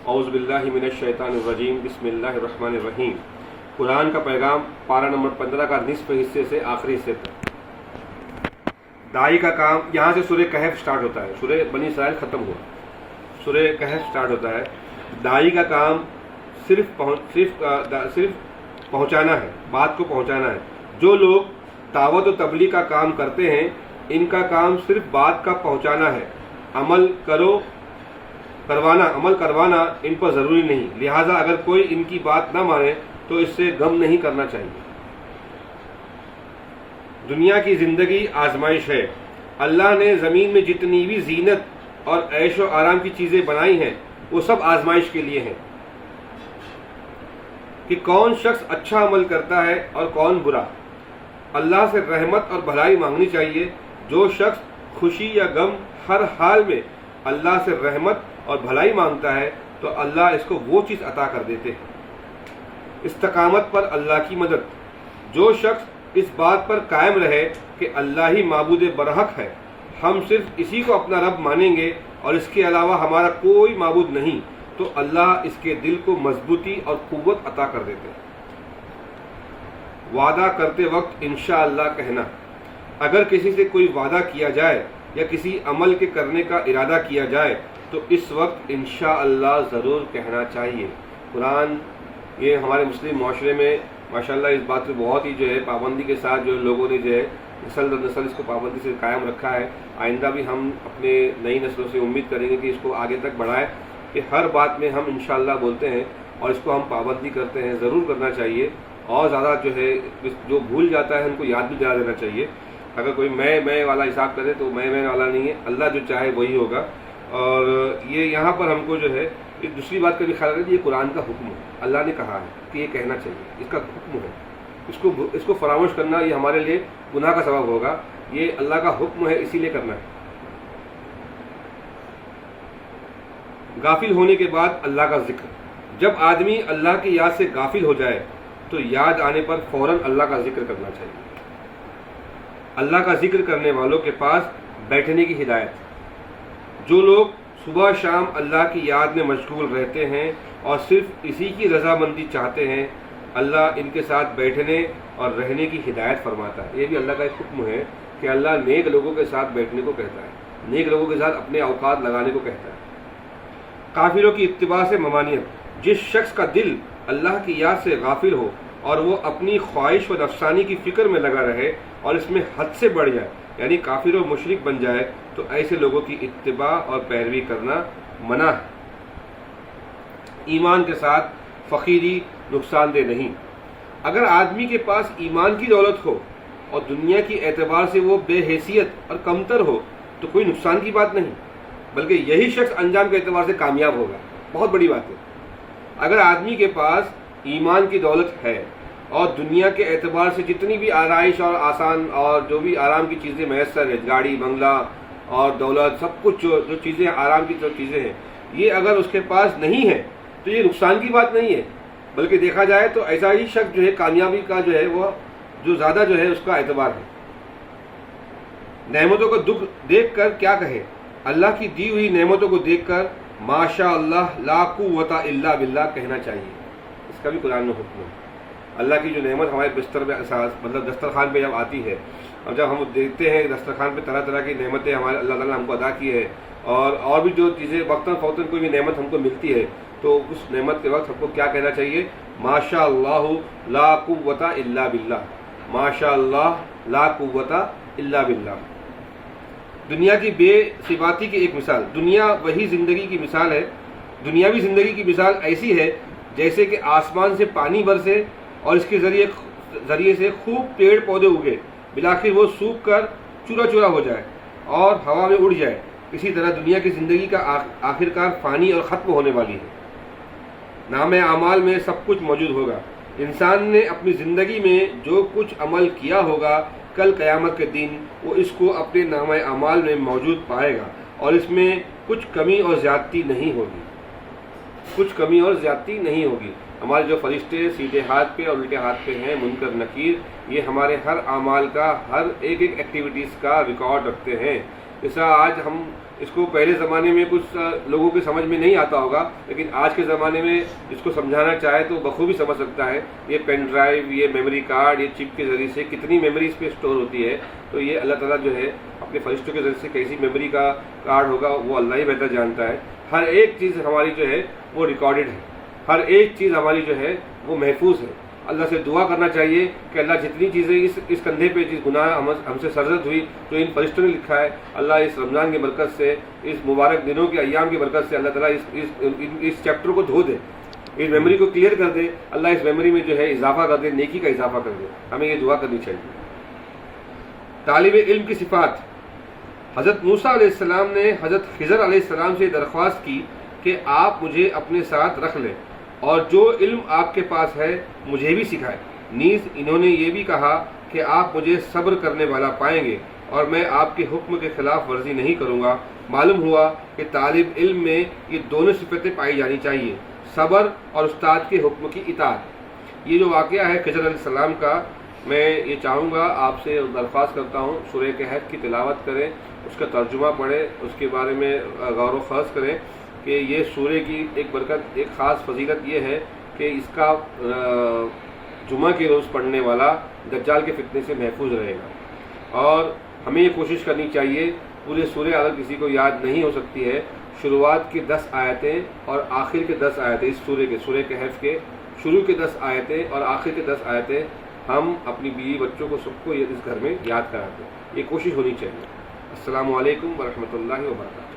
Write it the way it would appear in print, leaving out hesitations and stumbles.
اعوذ باللہ من الشیطان الرجیم بسم اللہ الرحمن الرحیم۔ قرآن کا پیغام پارہ نمبر 15 کا نصف حصے سے آخری حصے تک۔ داعی کا کام، یہاں سے سورہ کہف سٹارٹ ہوتا ہے، سورہ بنی اسرائیل ختم ہوا، سورہ کہف سٹارٹ ہوتا ہے۔ داعی کا کام صرف پہنچانا ہے، بات کو پہنچانا ہے۔ جو لوگ دعوت و تبلیغ کا کام کرتے ہیں ان کا کام صرف بات کا پہنچانا ہے، عمل کروانا ان پر ضروری نہیں، لہٰذا اگر کوئی ان کی بات نہ مانے تو اس سے غم نہیں کرنا چاہیے۔ دنیا کی زندگی آزمائش ہے۔ اللہ نے زمین میں جتنی بھی زینت اور عیش و آرام کی چیزیں بنائی ہیں وہ سب آزمائش کے لیے ہیں کہ کون شخص اچھا عمل کرتا ہے اور کون برا۔ اللہ سے رحمت اور بھلائی مانگنی چاہیے۔ جو شخص خوشی یا غم ہر حال میں اللہ سے رحمت اور بھلائی مانگتا ہے تو اللہ اس کو وہ چیز عطا کر دیتے ہیں۔ استقامت پر اللہ کی مدد۔ جو شخص اس بات پر قائم رہے کہ اللہ ہی معبود برحق ہے، ہم صرف اسی کو اپنا رب مانیں گے اور اس کے علاوہ ہمارا کوئی معبود نہیں، تو اللہ اس کے دل کو مضبوطی اور قوت عطا کر دیتے ہیں۔ وعدہ کرتے وقت انشاءاللہ کہنا۔ اگر کسی سے کوئی وعدہ کیا جائے یا کسی عمل کے کرنے کا ارادہ کیا جائے تو اس وقت انشاءاللہ ضرور کہنا چاہیے۔ قرآن یہ ہمارے مسلم معاشرے میں ماشاءاللہ اس بات پہ بہت ہی جو ہے پابندی کے ساتھ جو لوگوں نے جو ہے نسل در نسل اس کو پابندی سے قائم رکھا ہے۔ آئندہ بھی ہم اپنے نئی نسلوں سے امید کریں گے کہ اس کو آگے تک بڑھائے، کہ ہر بات میں ہم انشاءاللہ بولتے ہیں اور اس کو ہم پابندی کرتے ہیں، ضرور کرنا چاہیے۔ اور زیادہ جو ہے جو بھول جاتا ہے ان کو یاد بھی دلا دینا چاہیے۔ اگر کوئی میں والا حساب کرے تو میں والا نہیں ہے، اللہ جو چاہے وہی ہوگا۔ اور یہ یہاں پر ہم کو جو ہے ایک دوسری بات کا بھی خیال رکھیں، یہ قرآن کا حکم ہے، اللہ نے کہا ہے کہ یہ کہنا چاہیے، اس کا حکم ہے۔ اس کو فراموش کرنا یہ ہمارے لیے گناہ کا سبب ہوگا۔ یہ اللہ کا حکم ہے، اسی لیے کرنا ہے۔ غافل ہونے کے بعد اللہ کا ذکر۔ جب آدمی اللہ کی یاد سے غافل ہو جائے تو یاد آنے پر فوراً اللہ کا ذکر کرنا چاہیے۔ اللہ کا ذکر کرنے والوں کے پاس بیٹھنے کی ہدایت۔ جو لوگ صبح شام اللہ کی یاد میں مشغول رہتے ہیں اور صرف اسی کی رضامندی چاہتے ہیں، اللہ ان کے ساتھ بیٹھنے اور رہنے کی ہدایت فرماتا ہے۔ یہ بھی اللہ کا ایک حکم ہے کہ اللہ نیک لوگوں کے ساتھ بیٹھنے کو کہتا ہے، نیک لوگوں کے ساتھ اپنے اوقات لگانے کو کہتا ہے۔ کافروں کی اتباع سے ممانعت۔ جس شخص کا دل اللہ کی یاد سے غافل ہو اور وہ اپنی خواہش و نفسانی کی فکر میں لگا رہے اور اس میں حد سے بڑھ جائے، یعنی کافر و مشرک بن جائے، تو ایسے لوگوں کی اتباع اور پیروی کرنا منع ہے۔ ایمان کے ساتھ فقیری نقصان دہ نہیں۔ اگر آدمی کے پاس ایمان کی دولت ہو اور دنیا کی اعتبار سے وہ بے حیثیت اور کمتر ہو تو کوئی نقصان کی بات نہیں، بلکہ یہی شخص انجام کے اعتبار سے کامیاب ہوگا۔ بہت بڑی بات ہے۔ اگر آدمی کے پاس ایمان کی دولت ہے اور دنیا کے اعتبار سے جتنی بھی آرائش اور آسان اور جو بھی آرام کی چیزیں میسر ہے، گاڑی بنگلہ اور دولت، سب کچھ جو چیزیں آرام کی جو چیزیں ہیں، یہ اگر اس کے پاس نہیں ہے تو یہ نقصان کی بات نہیں ہے، بلکہ دیکھا جائے تو ایسا ہی شخص جو ہے کامیابی کا جو ہے وہ جو زیادہ جو ہے اس کا اعتبار ہے۔ نعمتوں کا دکھ دیکھ کر کیا کہے؟ اللہ کی دی ہوئی نعمتوں کو دیکھ کر ماشاء اللہ لا قوت الا باللہ کہنا چاہیے۔ اس کا بھی قرآن میں حکم ہے۔ اللہ کی جو نعمت ہمارے بستر میں مطلب دسترخوان پہ جب آتی ہے اور جب ہم دیکھتے ہیں دسترخوان پہ طرح طرح کی نعمتیں ہمارے اللہ تعالیٰ نے ہم کو ادا کی ہے، اور بھی جو چیزیں وقتاً فوقتاً کوئی بھی نعمت ہم کو ملتی ہے، تو اس نعمت کے وقت ہم کو کیا کہنا چاہیے؟ ماشاء اللہ لا قوت الا باللہ، ماشاء اللہ لا قوت الا باللہ۔ دنیا کی بے ثباتی کی ایک مثال۔ دنیا وہی زندگی کی مثال ہے، دنیاوی زندگی کی مثال ایسی ہے جیسے کہ آسمان سے پانی برسے اور اس کے ذریعے سے خوب پیڑ پودے اگے، بلاخر وہ سوکھ کر چورا چورا ہو جائے اور ہوا میں اڑ جائے۔ اسی طرح دنیا کی زندگی کا آخرکار فانی اور ختم ہونے والی ہے۔ نام اعمال میں سب کچھ موجود ہوگا۔ انسان نے اپنی زندگی میں جو کچھ عمل کیا ہوگا، کل قیامت کے دن وہ اس کو اپنے نام اعمال میں موجود پائے گا، اور اس میں کچھ کمی اور زیادتی نہیں ہوگی، کچھ کمی اور زیادتی نہیں ہوگی۔ ہمارے جو فرشتے سیدھے ہاتھ پہ اور الٹے ہاتھ پہ ہیں، منکر نکیر، یہ ہمارے ہر اعمال کا، ہر ایک ایکٹیویٹیز کا ریکارڈ رکھتے ہیں۔ جیسا آج ہم اس کو پہلے زمانے میں کچھ لوگوں کی سمجھ میں نہیں آتا ہوگا، لیکن آج کے زمانے میں اس کو سمجھانا چاہے تو بخوبی سمجھ سکتا ہے۔ یہ پین ڈرائیو، یہ میموری کارڈ، یہ چپ کے ذریعے سے کتنی میموری اس پہ اسٹور ہوتی ہے، تو یہ اللہ تعالیٰ جو ہے اپنے فرشتوں کے ذریعے سے کیسی میموری کا کارڈ ہوگا وہ اللہ ہی بہتر جانتا ہے۔ ہر ایک چیز ہماری جو ہے وہ ریکارڈڈ ہے، ہر ایک چیز ہماری جو ہے وہ محفوظ ہے۔ اللہ سے دعا کرنا چاہیے کہ اللہ جتنی چیزیں اس کندھے پہ جس گناہ ہم سے سرزد ہوئی جو ان فرشتوں نے لکھا ہے، اللہ اس رمضان کی برکت سے، اس مبارک دنوں کے ایام کی برکت سے اللہ تعالیٰ اس چیپٹر کو دھو دے، اس میموری کو کلیئر کر دے، اللہ اس میموری میں جو ہے اضافہ کر دے، نیکی کا اضافہ کر دے۔ ہمیں یہ دعا کرنی چاہیے۔ طالب علم کی صفات۔ حضرت موسیٰ علیہ السلام نے حضرت خضر علیہ السلام سے درخواست کی کہ آپ مجھے اپنے ساتھ رکھ لیں اور جو علم آپ کے پاس ہے مجھے بھی سکھائے۔ نیز انہوں نے یہ بھی کہا کہ آپ مجھے صبر کرنے والا پائیں گے اور میں آپ کے حکم کے خلاف ورزی نہیں کروں گا۔ معلوم ہوا کہ طالب علم میں یہ دونوں صفتیں پائی جانی چاہیے، صبر اور استاد کے حکم کی اطاعت۔ یہ جو واقعہ ہے خضر علیہ السلام کا، میں یہ چاہوں گا آپ سے درخواست کرتا ہوں سورہ کہف کی تلاوت کریں، اس کا ترجمہ پڑھیں، اس کے بارے میں غور و خوض کریں کہ یہ سورہ کی ایک برکت، ایک خاص فضیلت یہ ہے کہ اس کا جمعہ کے روز پڑھنے والا دجال کے فتنے سے محفوظ رہے گا۔ اور ہمیں یہ کوشش کرنی چاہیے، پورے سورہ اگر کسی کو یاد نہیں ہو سکتی ہے، شروعات کی 10 آیتیں اور آخر کے 10 آیتیں اس سورہ کہف کے شروع کے 10 آیتیں اور آخر کے 10 آیتیں ہم اپنی بیوی بچوں کو سب کو اس گھر میں یاد کراتے ہیں۔ یہ کوشش ہونی چاہیے۔ السلام علیکم ورحمۃ اللہ وبرکاتہ۔